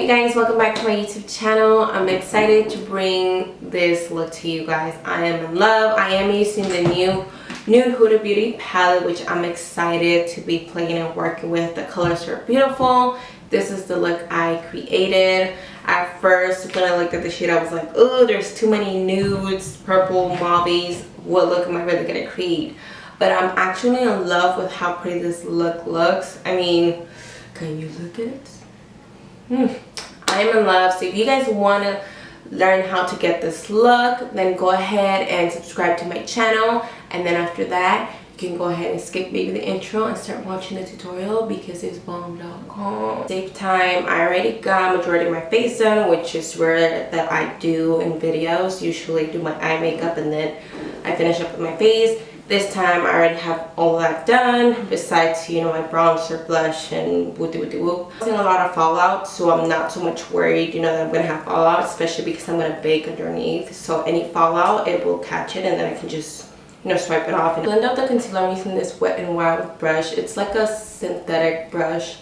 Hey guys, welcome back to my YouTube channel. I'm excited to bring this look to you guys. I am in love. I am using the new Nude Huda Beauty palette, which I'm excited to be playing and working with. The colors are beautiful. This is the look I created. At first, when I looked at the shade, I was like, oh, there's too many nudes, purple, mauves. What look am I really gonna create? But I'm actually in love with how pretty this look looks. I mean, can you look at it? I'm in love. So if you guys want to learn how to get this look, then go ahead and subscribe to my channel, and then after that you can go ahead and skip maybe the intro and start watching the tutorial because it's bomb.com. Save time. I already got majority of my face done, which is rare that I do in videos. Usually do my eye makeup and then I finish up with my face. This time I already have all that done, besides, you know, my bronzer, blush, and whoop-de-whoop-de-whoop. I'm seeing a lot of fallout, so I'm not so much worried, you know, that I'm going to have fallout, especially because I'm going to bake underneath. So any fallout, it will catch it, and then I can just, you know, swipe it off. And blend out the concealer. I'm using this Wet n Wild brush. It's like a synthetic brush.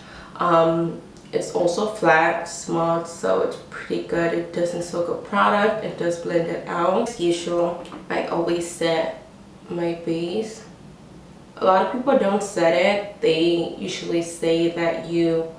It's also flat, small, so it's pretty good. It doesn't soak up product. It does blend it out. As usual, I always set my base. A lot of people don't set it. They usually say that you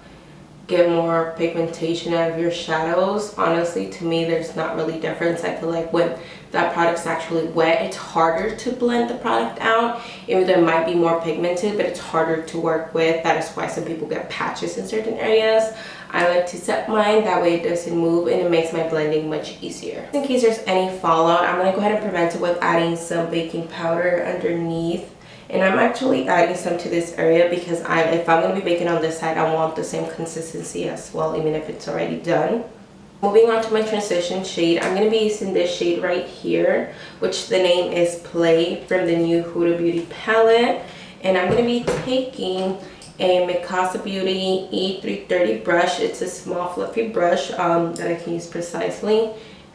get more pigmentation out of your shadows. Honestly, to me, there's not really difference. I feel like when that product's actually wet, it's harder to blend the product out. Even though it might be more pigmented, but it's harder to work with. That is why some people get patches in certain areas. I like to set mine, that way it doesn't move and it makes my blending much easier. In case there's any fallout, I'm going to go ahead and prevent it with adding some baking powder underneath. And I'm actually adding some to this area because if I'm going to be baking on this side, I want the same consistency as well, even if it's already done. Moving on to my transition shade, I'm going to be using this shade right here, which the name is Play, from the new Huda Beauty palette. And I'm going to be taking a NYX Beauty E330 brush. It's a small fluffy brush that I can use precisely,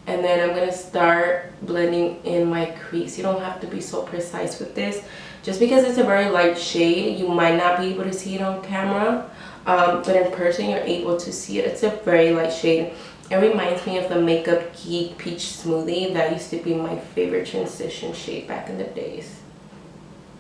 and then I'm gonna start blending in my crease. You don't have to be so precise with this, just because it's a very light shade. You might not be able to see it on camera, but in person you're able to see it. It's a very light shade. It reminds me of the Makeup Geek Peach Smoothie. That used to be my favorite transition shade back in the days.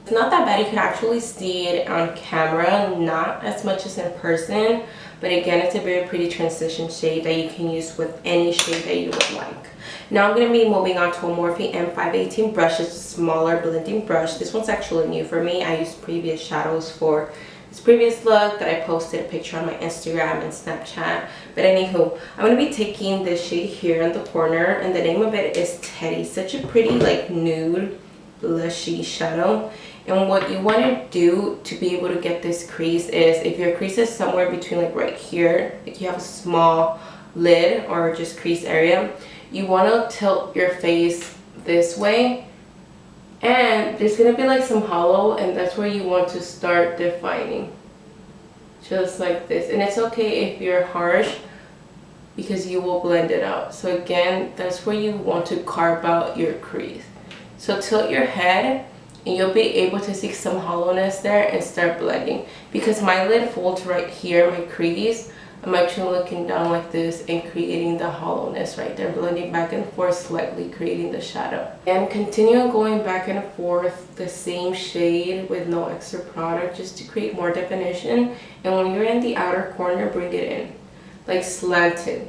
It's not that bad. You can actually see it on camera, not as much as in person, but again, it's a very pretty transition shade that you can use with any shade that you would like. Now I'm going to be moving on to a Morphe M518 brush. It's a smaller blending brush. This one's actually new for me. I used previous shadows for this previous look that I posted a picture on my Instagram and Snapchat. But anywho, I'm going to be taking this shade here in the corner, and the name of it is Teddy. Such a pretty, like, nude blushy shadow. And what you want to do to be able to get this crease is, if your crease is somewhere between, like, right here, like you have a small lid or just crease area, you want to tilt your face this way, and there's going to be like some hollow, and that's where you want to start defining, just like this. And it's okay if you're harsh, because you will blend it out. So again, that's where you want to carve out your crease. So tilt your head and you'll be able to see some hollowness there and start blending. Because my lid folds right here, my crease, I'm actually looking down like this and creating the hollowness right there, blending back and forth slightly, creating the shadow. And continue going back and forth the same shade with no extra product, just to create more definition. And when you're in the outer corner, bring it in, like slanted.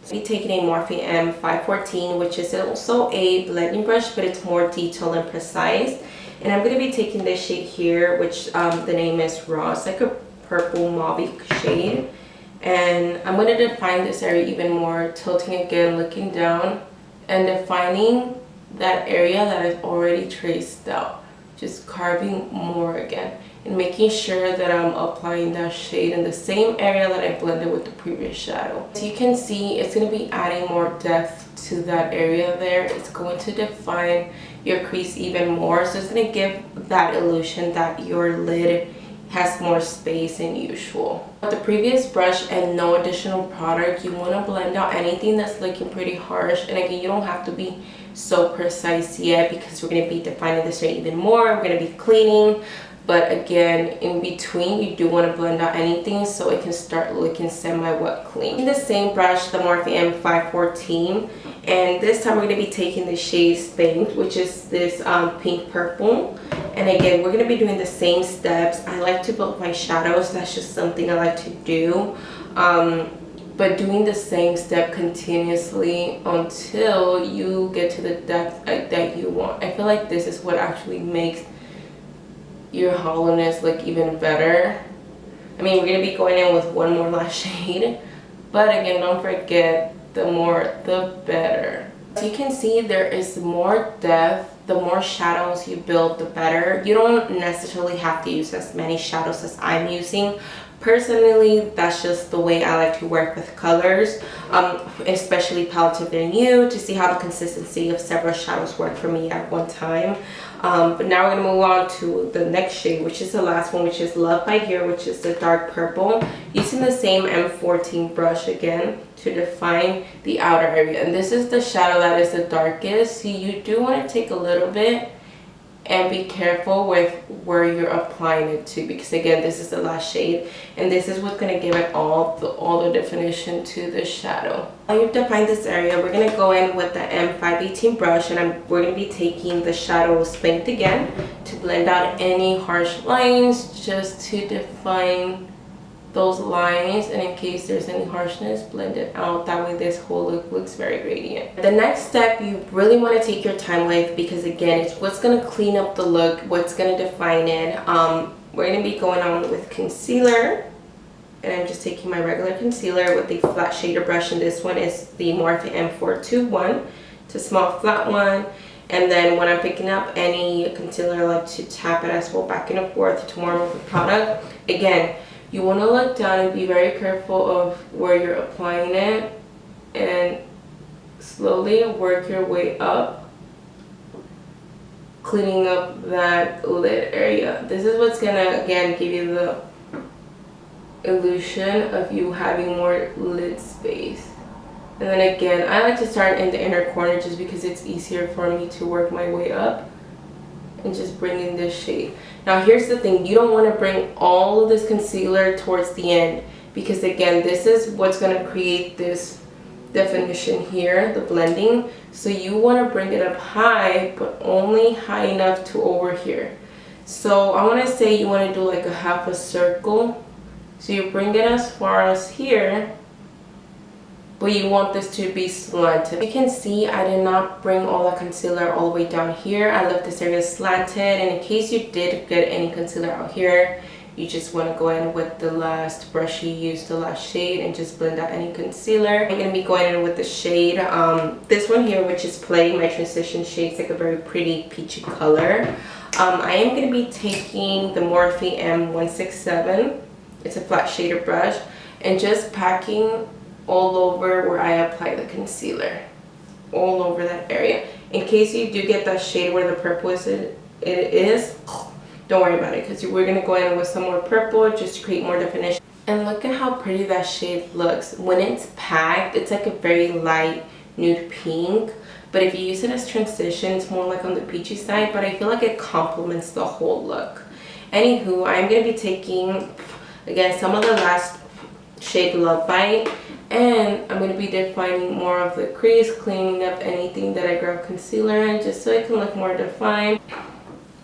I'll be taking a Morphe M514, which is also a blending brush, but it's more detailed and precise. And I'm going to be taking this shade here, which the name is Raw. It's like a purple mauve shade. And I'm going to define this area even more, tilting again, looking down, and defining that area that is already traced out. Just carving more again, and making sure that I'm applying that shade in the same area that I blended with the previous shadow. As you can see, it's going to be adding more depth to that area there. It's going to define your crease even more, so it's going to give that illusion that your lid has more space than usual. With the previous brush and no additional product, you want to blend out anything that's looking pretty harsh. And again, you don't have to be so precise yet, because we're going to be defining this shade even more. We're going to be cleaning but again, in between you do want to blend out anything so it can start looking semi-wet clean. In the same brush, the Morphe M514, and this time we're going to be taking the shade Spanked, which is this pink purple. And again, we're going to be doing the same steps. I like to build my shadows. That's just something I like to do. But doing the same step continuously until you get to the depth that you want. I feel like this is what actually makes your hollowness look even better. I mean, we're going to be going in with one more lash shade. But again, don't forget, the more the better. So you can see there is more depth. The more shadows you build, the better. You don't necessarily have to use as many shadows as I'm using. Personally, that's just the way I like to work with colors, especially palettes if they're new, to see how the consistency of several shadows work for me at one time. But now we're going to move on to the next shade, which is the last one, which is Love by Here, which is the dark purple. Using the same M14 brush again to define the outer area. And this is the shadow that is the darkest, so you do want to take a little bit and be careful with where you're applying it to, because again, this is the last shade and this is what's going to give it all the definition to the shadow. Now you've defined this area, we're going to go in with the M518 brush, and we're going to be taking the shadow Spanked again to blend out any harsh lines, just to define those lines, and in case there's any harshness, blend it out. That way this whole look looks very radiant. The next step you really want to take your time with, because again, it's what's going to clean up the look, what's going to define it. We're going to be going on with concealer, and I'm just taking my regular concealer with the flat shader brush, and this one is the Morphe M421. It's a small flat one. And then when I'm picking up any concealer, I like to tap it as well back and forth to warm up the product. Again, you want to look down and be very careful of where you're applying it, and slowly work your way up, cleaning up that lid area. This is what's gonna again give you the illusion of you having more lid space. And then again, I like to start in the inner corner just because it's easier for me to work my way up and just bring in this shade. Now here's the thing, you don't want to bring all of this concealer towards the end, because again, this is what's going to create this definition here, the blending. So you want to bring it up high, but only high enough to over here. So I want to say you want to do like a half a circle. So you bring it as far as here, but you want this to be slanted. You can see I did not bring all the concealer all the way down here. I left this area slanted, and in case you did get any concealer out here, you just want to go in with the last brush you used, the last shade, and just blend out any concealer. I'm going to be going in with the shade, this one here, which is Play, my transition shade. It's like a very pretty peachy color. I am going to be taking the Morphe M167. It's a flat shader brush, and just packing all over where I apply the concealer, all over that area. In case you do get that shade where the purple is, don't worry about it, because we're going to go in with some more purple just to create more definition. And look at how pretty that shade looks. When it's packed, it's like a very light nude pink, but if you use it as transition, it's more like on the peachy side, but I feel like it complements the whole look. Anywho, I'm going to be taking again some of the last shade Love Bite, and I'm going to be defining more of the crease, cleaning up anything that I grabbed concealer in, just so it can look more defined.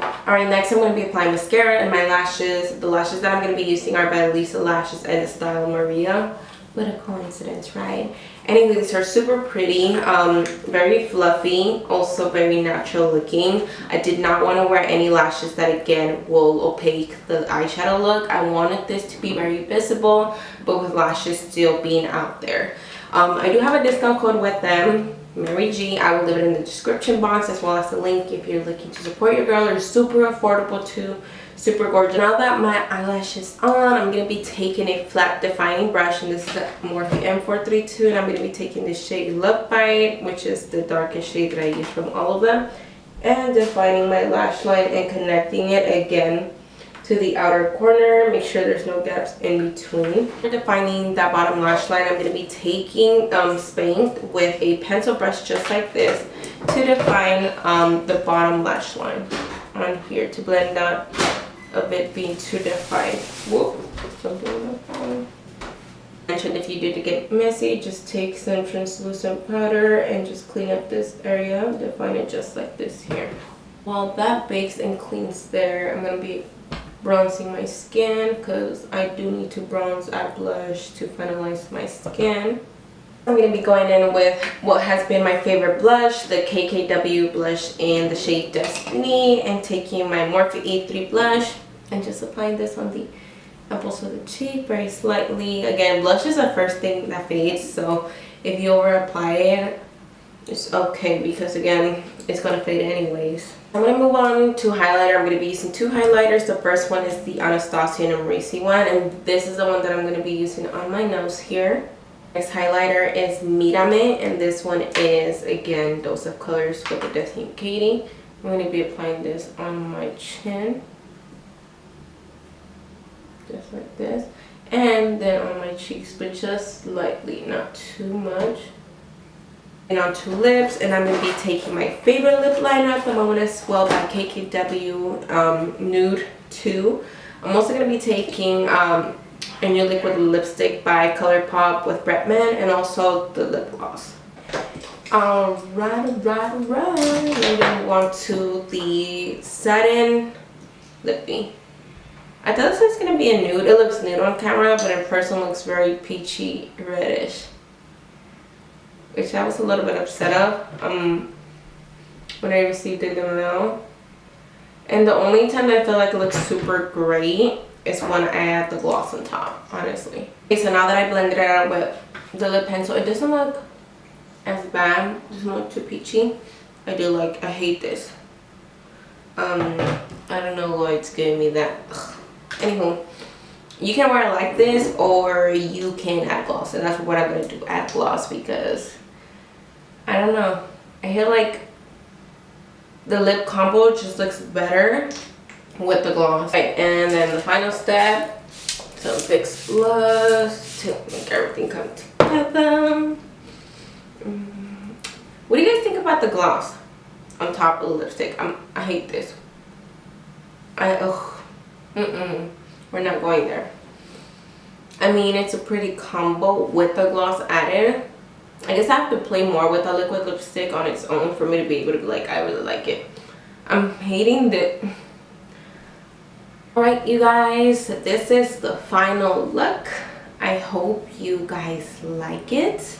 Alright, next I'm going to be applying mascara and my lashes. The lashes that I'm going to be using are by Lyssa Lashes and the style Maria. What a coincidence, right? Anyway, these are super pretty, very fluffy, also very natural looking. I did not want to wear any lashes that again will opaque the eyeshadow look. I wanted this to be very visible, but with lashes still being out there. I do have a discount code with them, MaryG. I will leave it in the description box, as well as the link if you're looking to support your girl. They're super affordable too, super gorgeous. Now that my eyelash is on, I'm going to be taking a flat defining brush, and this is the Morphe M432, and I'm going to be taking this shade Love Bite, which is the darkest shade that I use from all of them, and defining my lash line and connecting it again to the outer corner. Make sure there's no gaps in between. For defining that bottom lash line, I'm going to be taking Spanked with a pencil brush just like this to define the bottom lash line on here, to blend out of it being too defined. Whoop, something like that. Mentioned if you do to get messy, just take some translucent powder and just clean up this area, define it just like this here. While that bakes and cleans there, I'm going to be bronzing my skin because I do need to bronze, add blush to finalize my skin. I'm going to be going in with what has been my favorite blush, the KKW blush in the shade Destiny, and taking my Morphe E3 blush and just applying this on the apples of the cheek very slightly. Again, blush is the first thing that fades, so if you over apply it, it's okay because again, it's going to fade anyways. I'm going to move on to highlighter. I'm going to be using two highlighters. The first one is the Anastasia and Amrezy one, and this is the one that I'm going to be using on my nose here. Next highlighter is Mirame, and this one is again Dose of Colors with the Destiny Katie. I'm going to be applying this on my chin, just like this, and then on my cheeks, but just slightly, not too much. And onto lips, and I'm going to be taking my favorite lip liner, the Moment as Well by KKW Nude 2. I'm also going to be taking a new liquid lipstick by Colourpop with Bretman, and also the lip gloss. Alright. I'm going to move on to the Satin lippy. I thought this was going to be a nude. It looks nude on camera, but in person looks very peachy reddish, which I was a little bit upset of when I received it in the mail. And the only time that I feel like it looks super great is when I add the gloss on top, honestly. Okay, so now that I blended it out with the lip pencil, it doesn't look as bad. It doesn't look too peachy. I hate this. I don't know why it's giving me that. Ugh. Anywho, you can wear it like this or you can add gloss, and that's what I'm going to do, add gloss, because I don't know, I feel like the lip combo just looks better with the gloss. Right, and then the final step, some fix blush to make everything come together. What do you guys think about the gloss on top of the lipstick? I hate this. We're not going there. I mean, it's a pretty combo with the gloss added. I guess I have to play more with a liquid lipstick on its own for me to be able to be like, I really like it. I'm hating the... Alright, you guys, this is the final look. I hope you guys like it.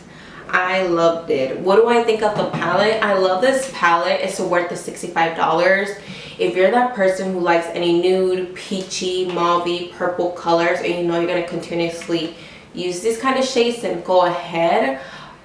I loved it. What do I think of the palette? I love this palette. It's worth the $65. If you're that person who likes any nude, peachy, mauve, purple colors, and you know you're going to continuously use these kind of shades, then go ahead.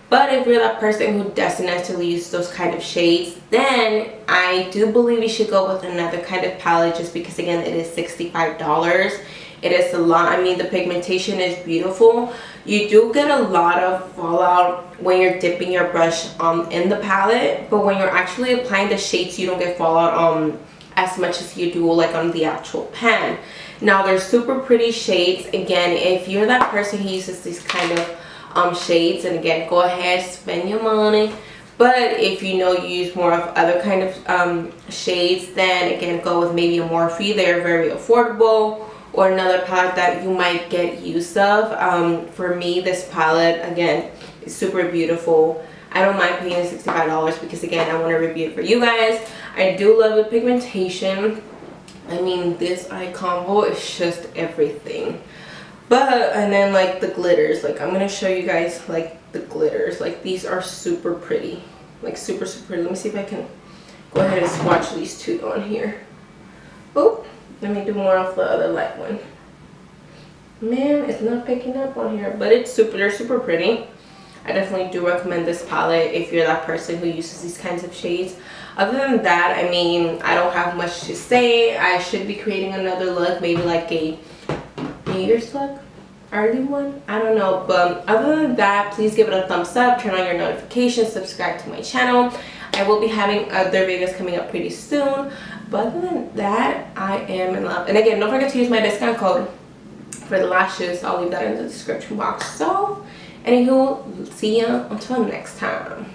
But if you're that person who doesn't necessarily use those kind of shades, then I do believe you should go with another kind of palette, just because again it is $65. It is a lot. I mean, the pigmentation is beautiful. You do get a lot of fallout when you're dipping your brush in the palette, but when you're actually applying the shades, you don't get fallout as much as you do like on the actual pan. Now, they're super pretty shades. Again, if you're that person who uses these kind of shades, and again, go ahead, spend your money. But if you know you use more of other kind of shades, then again, go with maybe a Morphe. They're very affordable. Or another palette that you might get use of. For me, this palette, again, is super beautiful. I don't mind paying the $65 because, again, I want to review it for you guys. I do love the pigmentation. I mean, this eye combo is just everything. But, and then, like, the glitters. Like, I'm going to show you guys, like, the glitters. Like, these are super pretty. Like, super, super pretty. Let me see if I can go ahead and swatch these two on here. Oh. Let me do more of the other light one. Man, it's not picking up on here, but they're super pretty. I definitely do recommend this palette if you're that person who uses these kinds of shades. Other than that, I mean, I don't have much to say. I should be creating another look, maybe like a New Year's look, early one, I don't know. But other than that, please give it a thumbs up, turn on your notifications, subscribe to my channel. I will be having other videos coming up pretty soon. But other than that, I am in love. And again, don't forget to use my discount code for the lashes. I'll leave that in the description box. So, anywho, see ya until next time.